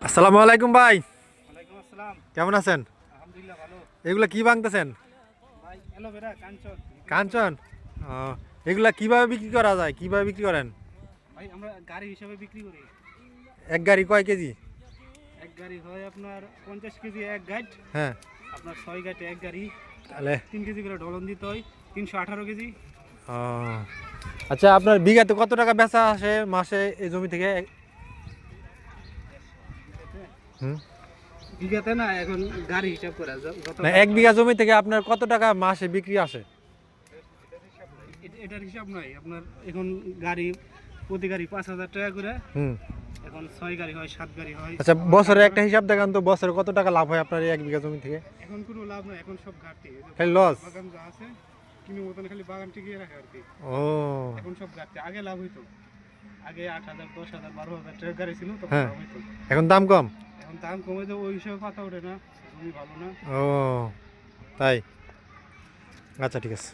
আসসালামু আলাইকুম ভাই। ওয়ালাইকুম আসসালাম। কেমন আছেন? আলহামদুলিল্লাহ ভালো। এগুলা কি ভাঙতেছেন? ভাই অ্যালোভেরা কাঞ্চন। কাঞ্চন। ও, এগুলা কিভাবে বিক্রি করা যায়, কিভাবে বিক্রি করেন? ভাই আমরা গাড়ি হিসাবে বিক্রি করি। এক গাড়ি কয় কেজি? এক গাড়ি হয় আপনার 50 কেজি এক গাইড, হ্যাঁ, আপনার 6 গাইড এক গাড়ি। তাহলে 3 কেজি করে ঢলন দিতে হয়, 318 কেজি। ও, আচ্ছা, আপনার বিঘাতে কত টাকা বেচা আসে মাসে এই জমি থেকে? হুম, বিঘাতে না, এখন গাড়ি হিসাব করে যত না, এক বিঘা জমি থেকে আপনার কত টাকা মাসে বিক্রি আসে? এটার হিসাব নাই আপনার। এখন গাড়ি প্রতি গাড়ি 5,000 টাকা করে। হুম, এখন 6 গাড়ি হয়, 7 গাড়ি হয়। আচ্ছা, বছরে একটা হিসাব দেখান তো, বছরে কত টাকা লাভ হয় আপনার এই এক বিঘা জমি থেকে? এখন কোনো লাভ নাই, এখন সব ঘাটতি। খালি লস? বাগান যা আছে কিনে মতন খালি বাগান টিকিয়ে রাখে আর কি। ও, এখন সব ঘাটতি। আগে লাভ হইতো, আগে 8,000 10,000 12,000 টাকা গাড়ি ছিল, তখন হ্যাঁ, লাভ হইতো। এখন দাম কম? এখন দাম কমে তো ওই হিসাবে পাতা ওঠে না, জমি ভালো না। ও, তাই? আচ্ছা, ঠিক আছে।